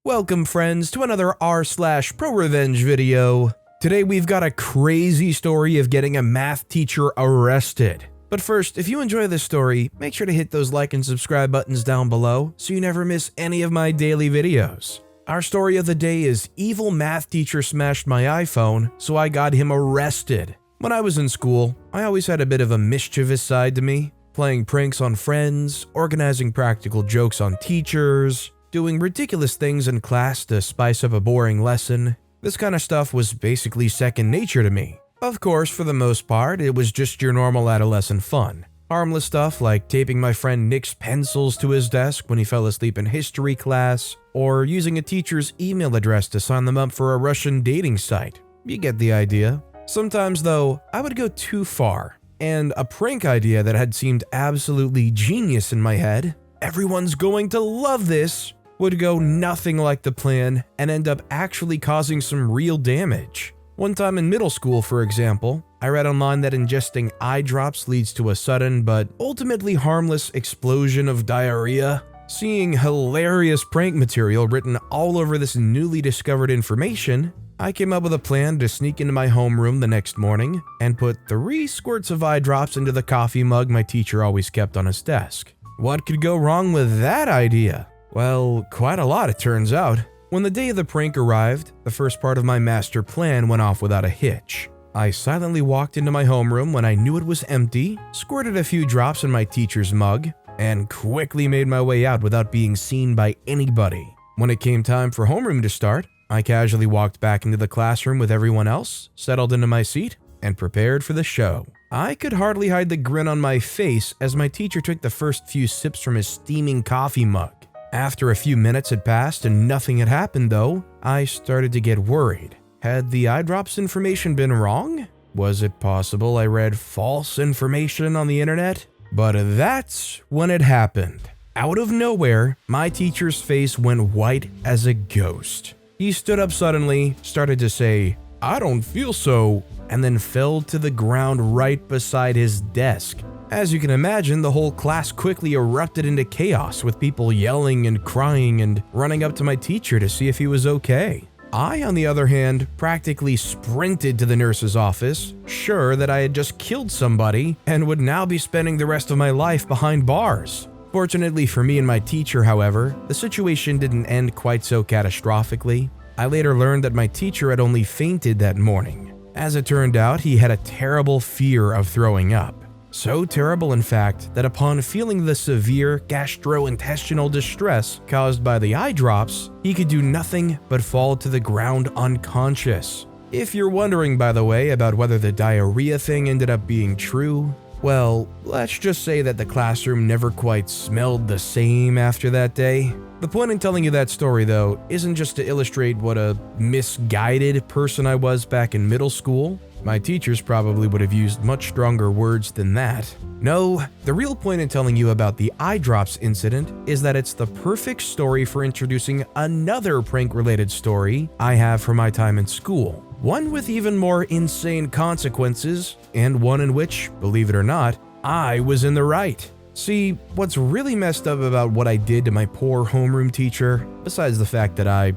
Welcome friends to another r/ProRevenge video. Today we've got a crazy story of getting a math teacher arrested. But first, if you enjoy this story, make sure to hit those like and subscribe buttons down below so you never miss any of my daily videos. Our story of the day is evil math teacher smashed my iPhone, so I got him arrested. When I was in school, I always had a bit of a mischievous side to me, playing pranks on friends, organizing practical jokes on teachers, doing ridiculous things in class to spice up a boring lesson. This kind of stuff was basically second nature to me. Of course, for the most part, it was just your normal adolescent fun. Harmless stuff like taping my friend Nick's pencils to his desk when he fell asleep in history class, or using a teacher's email address to sign them up for a Russian dating site. You get the idea. Sometimes, though, I would go too far, and a prank idea that had seemed absolutely genius in my head, everyone's going to love this, would go nothing like the plan and end up actually causing some real damage. One time in middle school, for example, I read online that ingesting eye drops leads to a sudden but ultimately harmless explosion of diarrhea. Seeing hilarious prank material written all over this newly discovered information, I came up with a plan to sneak into my homeroom the next morning and put 3 squirts of eye drops into the coffee mug my teacher always kept on his desk. What could go wrong with that idea? Well, quite a lot it turns out. When the day of the prank arrived, the first part of my master plan went off without a hitch. I silently walked into my homeroom when I knew it was empty, squirted a few drops in my teacher's mug, and quickly made my way out without being seen by anybody. When it came time for homeroom to start, I casually walked back into the classroom with everyone else, settled into my seat, and prepared for the show. I could hardly hide the grin on my face as my teacher took the first few sips from his steaming coffee mug. After a few minutes had passed and nothing had happened though, I started to get worried. Had the eye drops information been wrong? Was it possible I read false information on the internet? But that's when it happened. Out of nowhere, my teacher's face went white as a ghost. He stood up suddenly, started to say, "I don't feel so," and then fell to the ground right beside his desk. As you can imagine, the whole class quickly erupted into chaos with people yelling and crying and running up to my teacher to see if he was okay. I, on the other hand, practically sprinted to the nurse's office, sure that I had just killed somebody and would now be spending the rest of my life behind bars. Fortunately for me and my teacher, however, the situation didn't end quite so catastrophically. I later learned that my teacher had only fainted that morning. As it turned out, he had a terrible fear of throwing up. So terrible, in fact, that upon feeling the severe gastrointestinal distress caused by the eye drops, he could do nothing but fall to the ground unconscious. If you're wondering, by the way, about whether the diarrhea thing ended up being true, well, let's just say that the classroom never quite smelled the same after that day. The point in telling you that story, though, isn't just to illustrate what a misguided person I was back in middle school. My teachers probably would have used much stronger words than that. No, the real point in telling you about the eye drops incident is that it's the perfect story for introducing another prank-related story I have from my time in school. One with even more insane consequences, and one in which, believe it or not, I was in the right. See, what's really messed up about what I did to my poor homeroom teacher, besides the fact that I,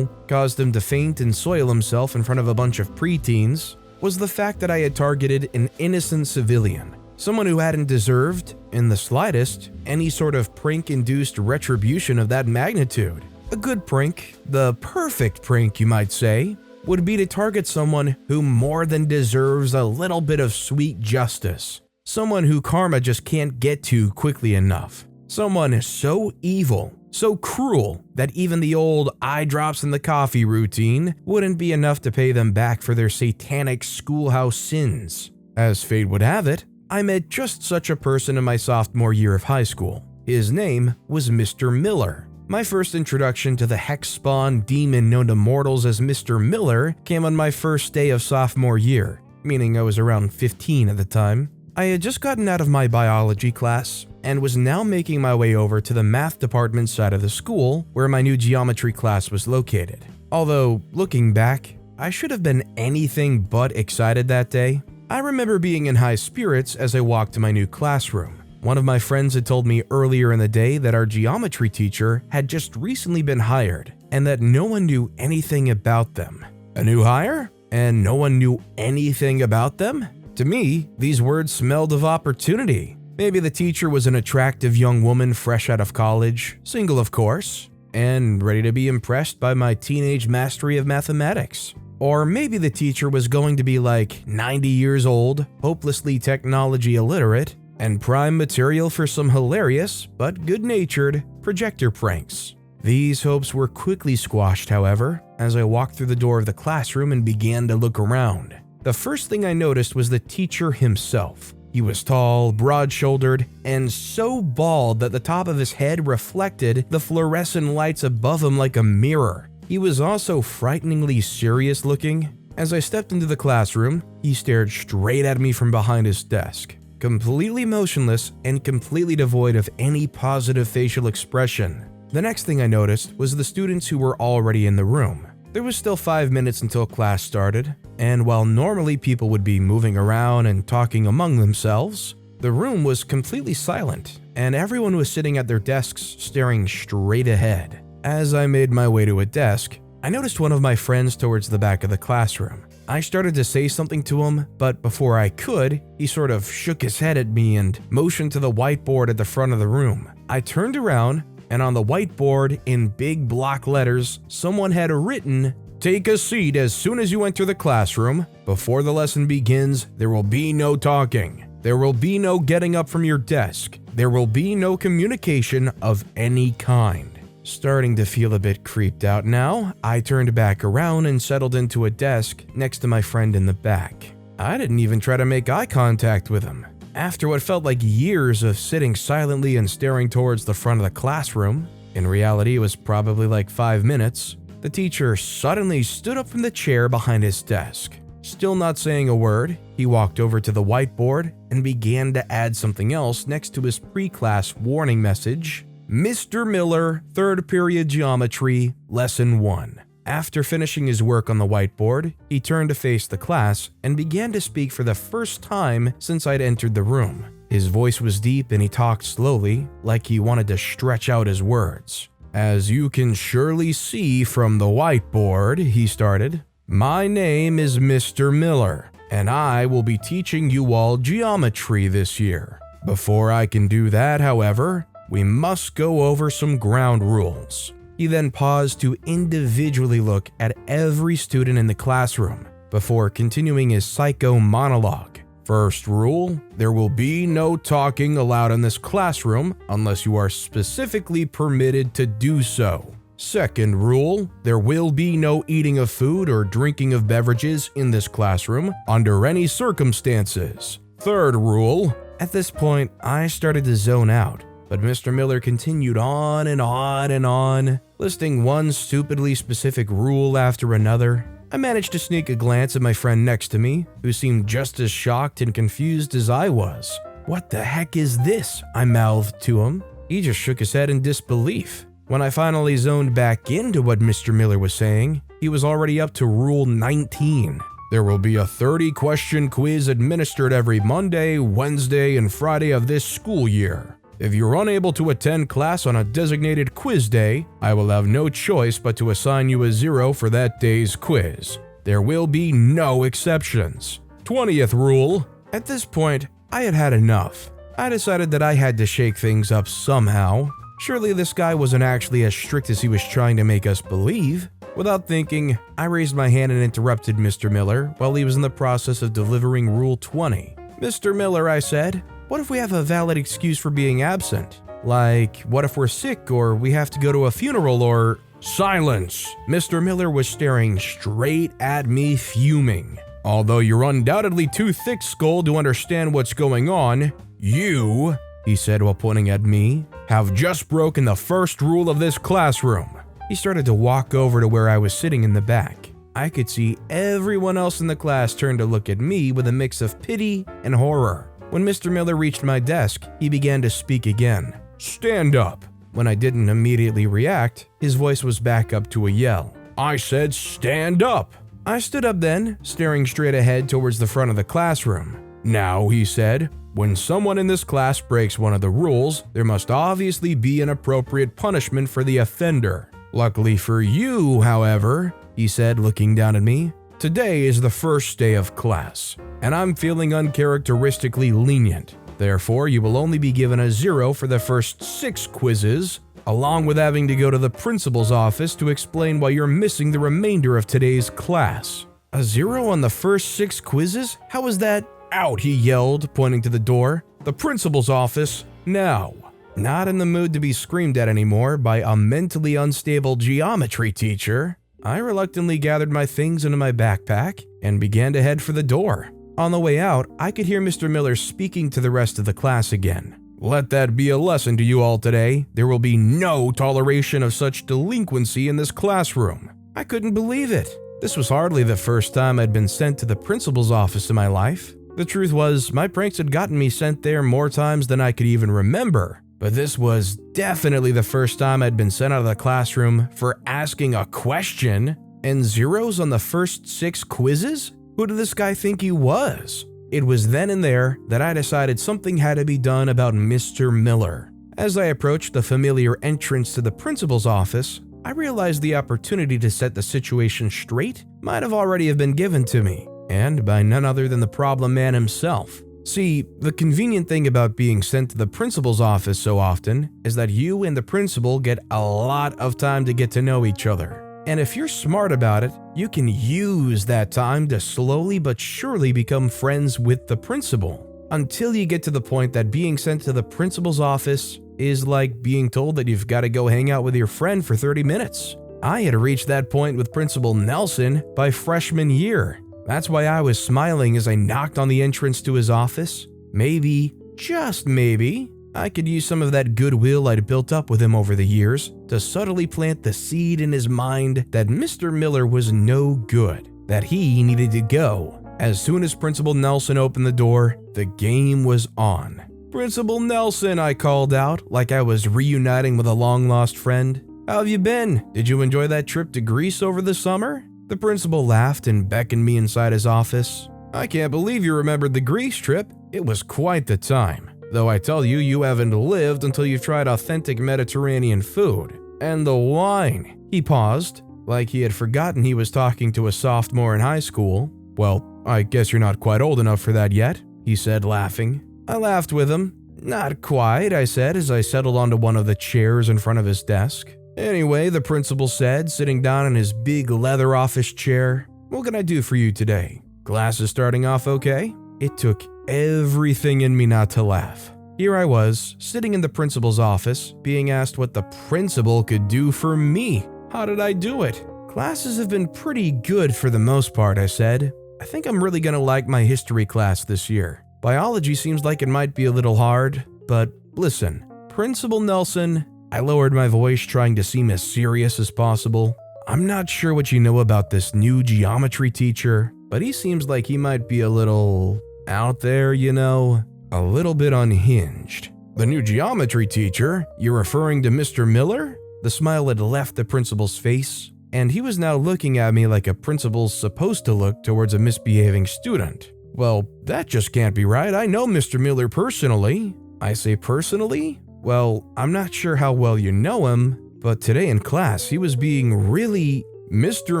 caused him to faint and soil himself in front of a bunch of preteens, was the fact that I had targeted an innocent civilian, someone who hadn't deserved, in the slightest, any sort of prank-induced retribution of that magnitude. A good prank, the perfect prank you might say, would be to target someone who more than deserves a little bit of sweet justice. Someone who karma just can't get to quickly enough. Someone so evil, so cruel, that even the old eye drops in the coffee routine wouldn't be enough to pay them back for their satanic schoolhouse sins. As fate would have it, I met just such a person in my sophomore year of high school. His name was Mr. Miller. My first introduction to the hex-spawn demon known to mortals as Mr. Miller came on my first day of sophomore year, meaning I was around 15 at the time. I had just gotten out of my biology class and was now making my way over to the math department side of the school where my new geometry class was located. Although, looking back, I should have been anything but excited that day. I remember being in high spirits as I walked to my new classroom. One of my friends had told me earlier in the day that our geometry teacher had just recently been hired and that no one knew anything about them. A new hire? And no one knew anything about them? To me, these words smelled of opportunity. Maybe the teacher was an attractive young woman fresh out of college, single of course, and ready to be impressed by my teenage mastery of mathematics. Or maybe the teacher was going to be like 90 years old, hopelessly technology illiterate, and prime material for some hilarious but good-natured projector pranks. These hopes were quickly squashed, however, as I walked through the door of the classroom and began to look around. The first thing I noticed was the teacher himself. He was tall, broad-shouldered, and so bald that the top of his head reflected the fluorescent lights above him like a mirror. He was also frighteningly serious looking. As I stepped into the classroom, he stared straight at me from behind his desk, completely motionless and completely devoid of any positive facial expression. The next thing I noticed was the students who were already in the room. There was still 5 minutes until class started, and while normally people would be moving around and talking among themselves, the room was completely silent, and everyone was sitting at their desks staring straight ahead. As I made my way to a desk, I noticed one of my friends towards the back of the classroom. I started to say something to him, but before I could, he sort of shook his head at me and motioned to the whiteboard at the front of the room. I turned around, and on the whiteboard, in big block letters, someone had written, "Take a seat as soon as you enter the classroom. Before the lesson begins, there will be no talking. There will be no getting up from your desk. There will be no communication of any kind." Starting to feel a bit creeped out now, I turned back around and settled into a desk next to my friend in the back. I didn't even try to make eye contact with him. After what felt like years of sitting silently and staring towards the front of the classroom, in reality it was probably like 5 minutes, the teacher suddenly stood up from the chair behind his desk. Still not saying a word, he walked over to the whiteboard and began to add something else next to his pre-class warning message, "Mr. Miller, 3rd period geometry, lesson 1. After finishing his work on the whiteboard, he turned to face the class and began to speak for the first time since I'd entered the room. His voice was deep and he talked slowly, like he wanted to stretch out his words. "As you can surely see from the whiteboard," he started, "my name is Mr. Miller, and I will be teaching you all geometry this year. Before I can do that, however, we must go over some ground rules." He then paused to individually look at every student in the classroom before continuing his psycho monologue. "First rule, there will be no talking allowed in this classroom unless you are specifically permitted to do so. Second rule, there will be no eating of food or drinking of beverages in this classroom under any circumstances. Third rule." At this point, I started to zone out. But Mr. Miller continued on and on and on, listing one stupidly specific rule after another. I managed to sneak a glance at my friend next to me, who seemed just as shocked and confused as I was. "What the heck is this?" I mouthed to him. He just shook his head in disbelief. When I finally zoned back into what Mr. Miller was saying, he was already up to Rule 19. "There will be a 30-question quiz administered every Monday, Wednesday, and Friday of this school year. If you're unable to attend class on a designated quiz day, I will have no choice but to assign you a 0 for that day's quiz. There will be no exceptions. 20th rule." At this point, I had had enough. I decided that I had to shake things up somehow. Surely this guy wasn't actually as strict as he was trying to make us believe. Without thinking, I raised my hand and interrupted Mr. Miller while he was in the process of delivering Rule 20. "Mr. Miller," I said, "what if we have a valid excuse for being absent? Like, what if we're sick or we have to go to a funeral or—" "Silence!" Mr. Miller was staring straight at me, fuming. "Although you're undoubtedly too thick-skulled to understand what's going on, you," he said while pointing at me, "have just broken the first rule of this classroom." He started to walk over to where I was sitting in the back. I could see everyone else in the class turn to look at me with a mix of pity and horror. When Mr. Miller reached my desk, he began to speak again. "Stand up." When I didn't immediately react, his voice was back up to a yell. "I said stand up." I stood up then, staring straight ahead towards the front of the classroom. "Now," he said, When someone in this class breaks one of the rules, there must obviously be an appropriate punishment for the offender. Luckily for you, however," he said, looking down at me, "today is the first day of class, and I'm feeling uncharacteristically lenient. Therefore, you will only be given a 0 for the first 6 quizzes, along with having to go to the principal's office to explain why you're missing the remainder of today's class." "A 0 on the first 6 quizzes? How is that?" "Out," he yelled, pointing to the door. "The principal's office, now." Not in the mood to be screamed at anymore by a mentally unstable geometry teacher, I reluctantly gathered my things into my backpack and began to head for the door. On the way out, I could hear Mr. Miller speaking to the rest of the class again. "Let that be a lesson to you all today. There will be no toleration of such delinquency in this classroom." I couldn't believe it. This was hardly the first time I'd been sent to the principal's office in my life. The truth was, my pranks had gotten me sent there more times than I could even remember. But this was definitely the first time I'd been sent out of the classroom for asking a question, and 0s on the first 6 quizzes? Who did this guy think he was? It was then and there that I decided something had to be done about Mr. Miller. As I approached the familiar entrance to the principal's office, I realized the opportunity to set the situation straight might have already have been given to me, and by none other than the problem man himself. See, the convenient thing about being sent to the principal's office so often is that you and the principal get a lot of time to get to know each other. And if you're smart about it, you can use that time to slowly but surely become friends with the principal, until you get to the point that being sent to the principal's office is like being told that you've got to go hang out with your friend for 30 minutes. I had reached that point with Principal Nelson by freshman year. That's why I was smiling as I knocked on the entrance to his office. Maybe, just maybe, I could use some of that goodwill I'd built up with him over the years to subtly plant the seed in his mind that Mr. Miller was no good, that he needed to go. As soon as Principal Nelson opened the door, the game was on. "Principal Nelson," I called out, like I was reuniting with a long-lost friend. "How have you been? Did you enjoy that trip to Greece over the summer?" The principal laughed and beckoned me inside his office. "I can't believe you remembered the Greece trip. It was quite the time. Though I tell you, you haven't lived until you've tried authentic Mediterranean food. And the wine." He paused, like he had forgotten he was talking to a sophomore in high school. "Well, I guess you're not quite old enough for that yet," he said, laughing. I laughed with him. "Not quite," I said as I settled onto one of the chairs in front of his desk. "Anyway," the principal said, sitting down in his big leather office chair, "what can I do for you today? Class is starting off okay?" It took everything in me not to laugh. Here I was, sitting in the principal's office, being asked what the principal could do for me. How did I do it? "Classes have been pretty good for the most part," I said. "I think I'm really gonna like my history class this year. Biology seems like it might be a little hard, but listen, Principal Nelson," I lowered my voice, trying to seem as serious as possible, "I'm not sure what you know about this new geometry teacher, but he seems like he might be a little out there, you know, a little bit unhinged." "The new geometry teacher? You're referring to Mr. Miller?" The smile had left the principal's face, and he was now looking at me like a principal's supposed to look towards a misbehaving student. "Well, that just can't be right. I know Mr. Miller personally." I say personally? Well, I'm not sure how well you know him, but today in class he was being really… "Mr.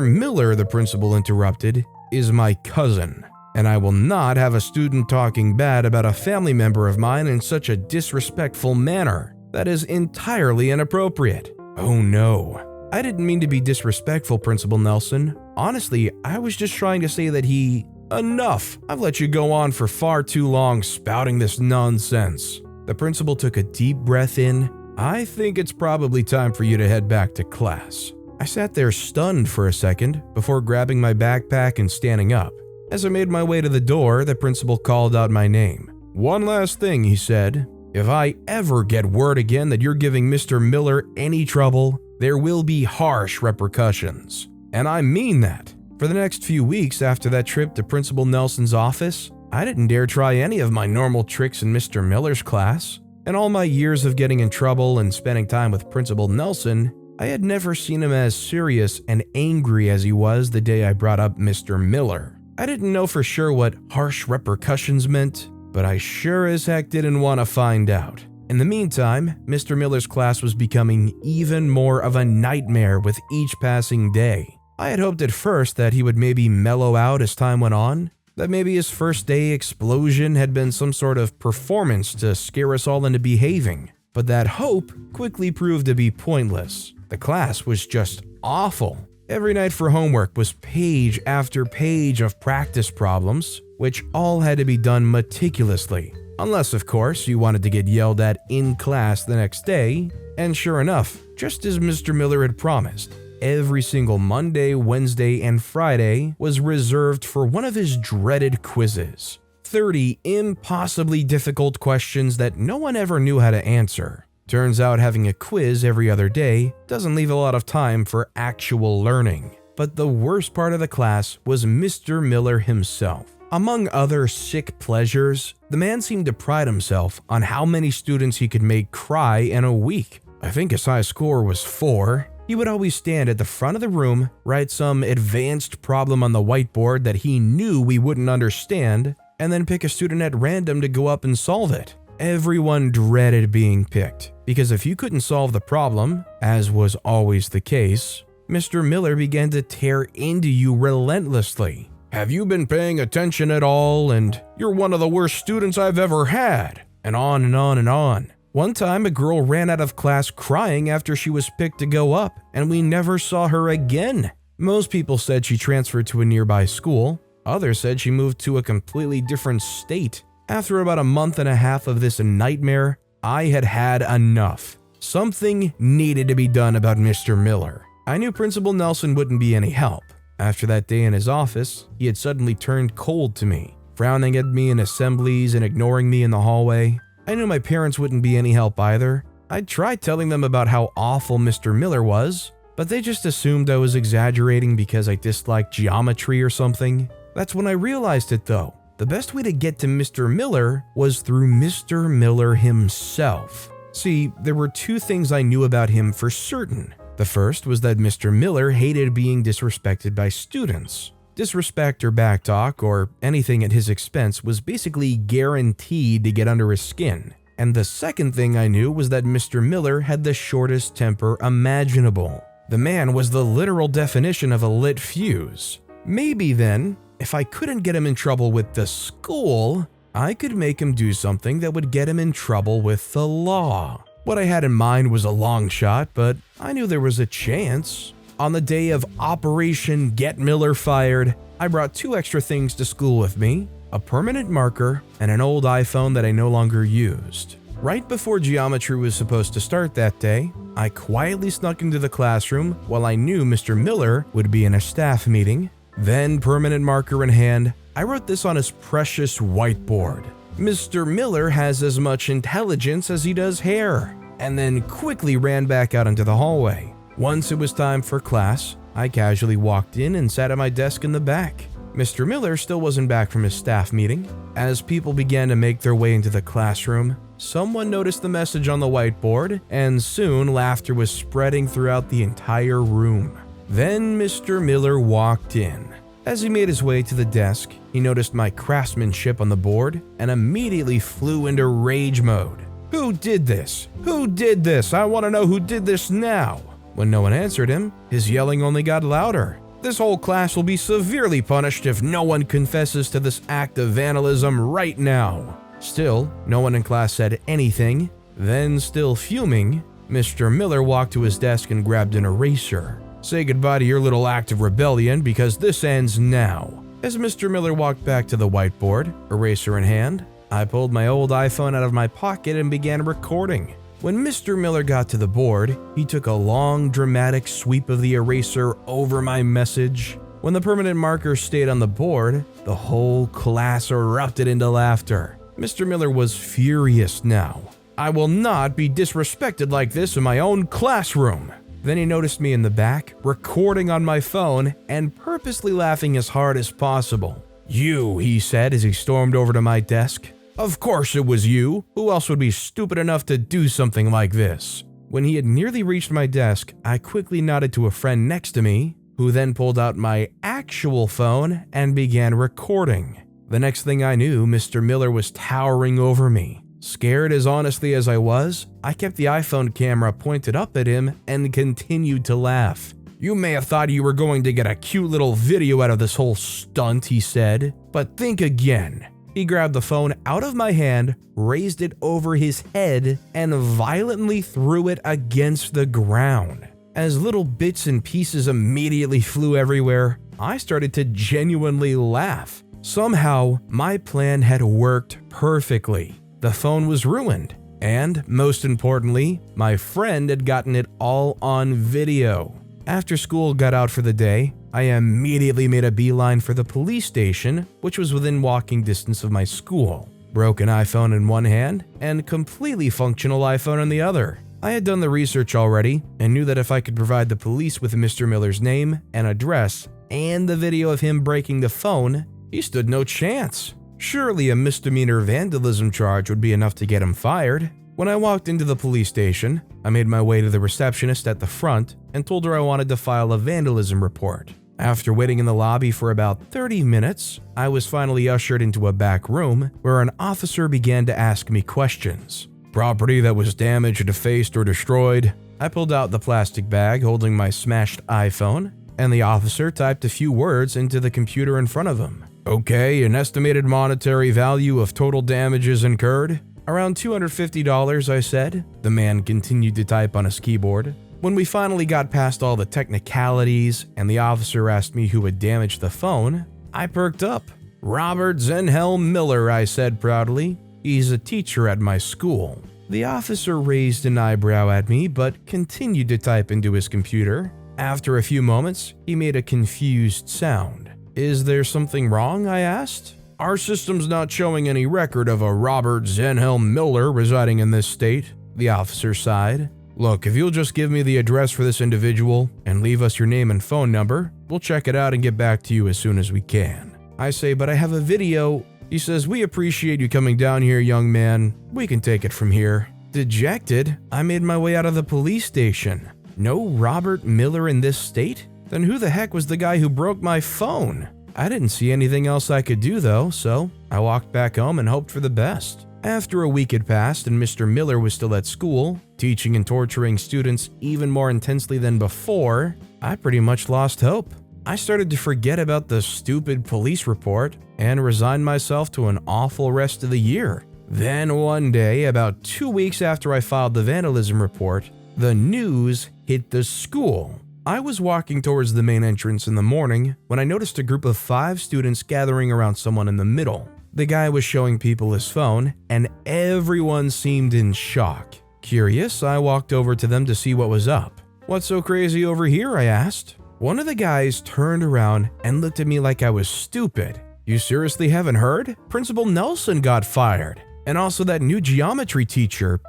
Miller," the principal interrupted, "is my cousin, and I will not have a student talking bad about a family member of mine in such a disrespectful manner. That is entirely inappropriate." "Oh no. I didn't mean to be disrespectful, Principal Nelson. Honestly, I was just trying to say that he… Enough! I've let you go on for far too long spouting this nonsense." The principal took a deep breath in. "I think it's probably time for you to head back to class." I sat there stunned for a second before grabbing my backpack and standing up. As I made my way to the door, the principal called out my name. "One last thing," he said. "If I ever get word again that you're giving Mr. Miller any trouble, there will be harsh repercussions. And I mean that." For the next few weeks after that trip to Principal Nelson's office, I didn't dare try any of my normal tricks in Mr. Miller's class. In all my years of getting in trouble and spending time with Principal Nelson, I had never seen him as serious and angry as he was the day I brought up Mr. Miller. I didn't know for sure what harsh repercussions meant, but I sure as heck didn't want to find out. In the meantime, Mr. Miller's class was becoming even more of a nightmare with each passing day. I had hoped at first that he would maybe mellow out as time went on, that maybe his first day explosion had been some sort of performance to scare us all into behaving. But that hope quickly proved to be pointless. The class was just awful. Every night for homework was page after page of practice problems, which all had to be done meticulously. Unless, of course, you wanted to get yelled at in class the next day. And sure enough, just as Mr. Miller had promised, every single Monday, Wednesday, and Friday was reserved for one of his dreaded quizzes. 30 impossibly difficult questions that no one ever knew how to answer. Turns out having a quiz every other day doesn't leave a lot of time for actual learning. But the worst part of the class was Mr. Miller himself. Among other sick pleasures, the man seemed to pride himself on how many students he could make cry in a week. I think his high score was 4. He would always stand at the front of the room, write some advanced problem on the whiteboard that he knew we wouldn't understand, and then pick a student at random to go up and solve it. Everyone dreaded being picked, because if you couldn't solve the problem, as was always the case, Mr. Miller began to tear into you relentlessly. Have you been paying attention at all? And you're one of the worst students I've ever had. And on and on and on. One time, a girl ran out of class crying after she was picked to go up, and we never saw her again. Most people said she transferred to a nearby school. Others said she moved to a completely different state. After about a month and a half of this nightmare, I had had enough. Something needed to be done about Mr. Miller. I knew Principal Nelson wouldn't be any help. After that day in his office, he had suddenly turned cold to me, frowning at me in assemblies and ignoring me in the hallway. I knew my parents wouldn't be any help either. I'd tried telling them about how awful Mr. Miller was, but they just assumed I was exaggerating because I disliked geometry or something. That's when I realized it though. The best way to get to Mr. Miller was through Mr. Miller himself. See, there were 2 things I knew about him for certain. The first was that Mr. Miller hated being disrespected by students. Disrespect or backtalk or anything at his expense was basically guaranteed to get under his skin. And the second thing I knew was that Mr. Miller had the shortest temper imaginable. The man was the literal definition of a lit fuse. Maybe then, if I couldn't get him in trouble with the school, I could make him do something that would get him in trouble with the law. What I had in mind was a long shot, but I knew there was a chance. On the day of Operation Get Miller Fired, I brought 2 extra things to school with me, a permanent marker and an old iPhone that I no longer used. Right before geometry was supposed to start that day, I quietly snuck into the classroom while I knew Mr. Miller would be in a staff meeting. Then, permanent marker in hand, I wrote this on his precious whiteboard. Mr. Miller has as much intelligence as he does hair, and then quickly ran back out into the hallway. Once it was time for class, I casually walked in and sat at my desk in the back. Mr. Miller still wasn't back from his staff meeting. As people began to make their way into the classroom, someone noticed the message on the whiteboard, and soon laughter was spreading throughout the entire room. Then Mr. Miller walked in. As he made his way to the desk, he noticed my craftsmanship on the board and immediately flew into rage mode. Who did this? Who did this? I want to know who did this now. When no one answered him, his yelling only got louder. This whole class will be severely punished if no one confesses to this act of vandalism right now. Still, no one in class said anything. Then, still fuming, Mr. Miller walked to his desk and grabbed an eraser. Say goodbye to your little act of rebellion because this ends now. As Mr. Miller walked back to the whiteboard, eraser in hand, I pulled my old iPhone out of my pocket and began recording. When Mr. Miller got to the board, he took a long, dramatic sweep of the eraser over my message. When the permanent marker stayed on the board, the whole class erupted into laughter. Mr. Miller was furious now. I will not be disrespected like this in my own classroom. Then he noticed me in the back, recording on my phone and purposely laughing as hard as possible. You, he said as he stormed over to my desk. Of course it was you. Who else would be stupid enough to do something like this? When he had nearly reached my desk, I quickly nodded to a friend next to me, who then pulled out my actual phone and began recording. The next thing I knew, Mr. Miller was towering over me. Scared as honestly as I was, I kept the iPhone camera pointed up at him and continued to laugh. "You may have thought you were going to get a cute little video out of this whole stunt," he said, "but think again." He grabbed the phone out of my hand, raised it over his head, and violently threw it against the ground. As little bits and pieces immediately flew everywhere, I started to genuinely laugh. Somehow, my plan had worked perfectly. The phone was ruined, and most importantly, my friend had gotten it all on video. After school got out for the day, I immediately made a beeline for the police station, which was within walking distance of my school. Broken iPhone in one hand and completely functional iPhone in the other. I had done the research already and knew that if I could provide the police with Mr. Miller's name and address and the video of him breaking the phone, he stood no chance. Surely a misdemeanor vandalism charge would be enough to get him fired. When I walked into the police station, I made my way to the receptionist at the front and told her I wanted to file a vandalism report. After waiting in the lobby for about 30 minutes, I was finally ushered into a back room where an officer began to ask me questions. "Property that was damaged, defaced, or destroyed?" I pulled out the plastic bag holding my smashed iPhone, and the officer typed a few words into the computer in front of him. "Okay, an estimated monetary value of total damages incurred?" "Around $250, I said. The man continued to type on his keyboard. When we finally got past all the technicalities and the officer asked me who had damaged the phone, I perked up. "Robert Zenhelm Miller," I said proudly. "He's a teacher at my school." The officer raised an eyebrow at me but continued to type into his computer. After a few moments, he made a confused sound. "Is there something wrong?" I asked. "Our system's not showing any record of a Robert Zenhelm Miller residing in this state," the officer sighed. "Look, if you'll just give me the address for this individual and leave us your name and phone number, we'll check it out and get back to you as soon as we can." I say, "But I have a video." He says, "We appreciate you coming down here, young man. We can take it from here." Dejected, I made my way out of the police station. No Robert Miller in this state? Then who the heck was the guy who broke my phone? I didn't see anything else I could do though, so I walked back home and hoped for the best. After a week had passed and Mr. Miller was still at school, teaching and torturing students even more intensely than before, I pretty much lost hope. I started to forget about the stupid police report and resigned myself to an awful rest of the year. Then one day, about 2 weeks after I filed the vandalism report, the news hit the school. I was walking towards the main entrance in the morning when I noticed a group of 5 students gathering around someone in the middle. The guy was showing people his phone, and everyone seemed in shock. Curious, I walked over to them to see what was up. "What's so crazy over here?" I asked. One of the guys turned around and looked at me like I was stupid. "You seriously haven't heard? Principal Nelson got fired. And also that new geometry teacher,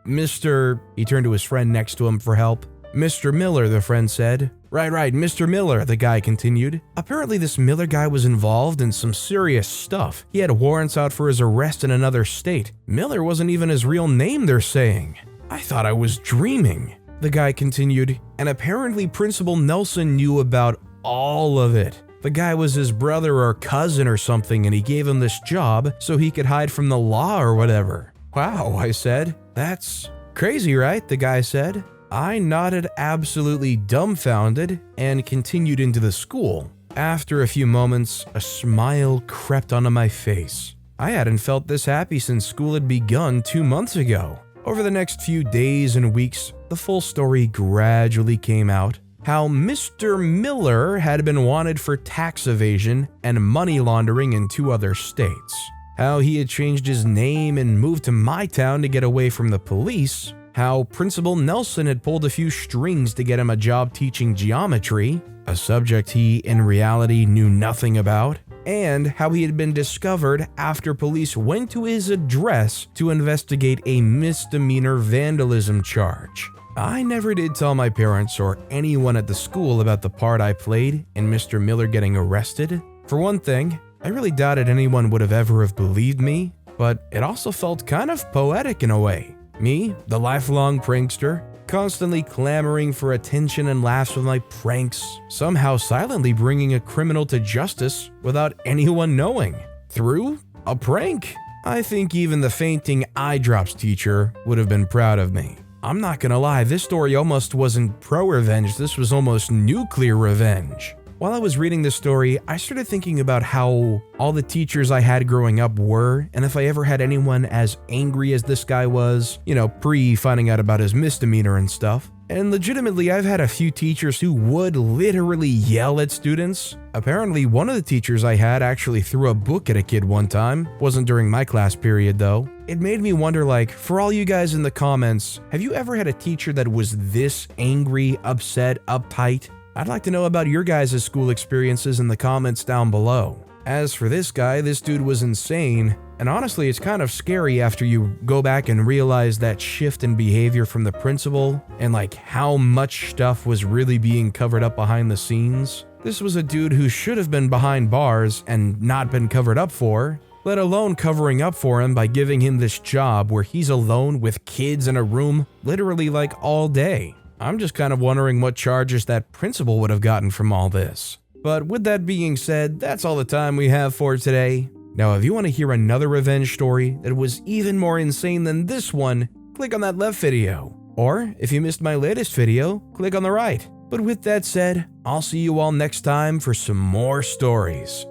Mr. He turned to his friend next to him for help. "Mr. Miller," the friend said. Right, Mr. Miller," the guy continued. "Apparently this Miller guy was involved in some serious stuff. He had warrants out for his arrest in another state. Miller wasn't even his real name, they're saying." I thought I was dreaming. The guy continued, "And apparently Principal Nelson knew about all of it. The guy was his brother or cousin or something, and he gave him this job so he could hide from the law or whatever." "Wow," I said. "That's crazy, right?" the guy said. I nodded, absolutely dumbfounded, and continued into the school. After a few moments, a smile crept onto my face. I hadn't felt this happy since school had begun 2 months ago. Over the next few days and weeks, the full story gradually came out. How Mr. Miller had been wanted for tax evasion and money laundering in 2 other states. How he had changed his name and moved to my town to get away from the police. How Principal Nelson had pulled a few strings to get him a job teaching geometry, a subject he in reality knew nothing about, and how he had been discovered after police went to his address to investigate a misdemeanor vandalism charge. I never did tell my parents or anyone at the school about the part I played in Mr. Miller getting arrested. For one thing, I really doubted anyone would have ever believed me, but it also felt kind of poetic in a way. Me, the lifelong prankster, constantly clamoring for attention and laughs with my pranks, somehow silently bringing a criminal to justice without anyone knowing. through a prank. I think even the fainting eye drops teacher would have been proud of me. I'm not gonna lie, this story almost wasn't pro-revenge, this was almost nuclear revenge. While I was reading this story, I started thinking about how all the teachers I had growing up were, and if I ever had anyone as angry as this guy was, pre-finding out about his misdemeanor and stuff. And legitimately, I've had a few teachers who would literally yell at students. Apparently, one of the teachers I had actually threw a book at a kid one time. Wasn't during my class period though. It made me wonder, for all you guys in the comments, have you ever had a teacher that was this angry, upset, uptight? I'd like to know about your guys' school experiences in the comments down below. As for this guy, this dude was insane, and honestly it's kind of scary after you go back and realize that shift in behavior from the principal and how much stuff was really being covered up behind the scenes. This was a dude who should have been behind bars and not been covered up for, let alone covering up for him by giving him this job where he's alone with kids in a room literally all day. I'm just kind of wondering what charges that principal would have gotten from all this. But with that being said, that's all the time we have for today. Now, if you want to hear another revenge story that was even more insane than this one, click on that left video. Or, if you missed my latest video, click on the right. But with that said, I'll see you all next time for some more stories.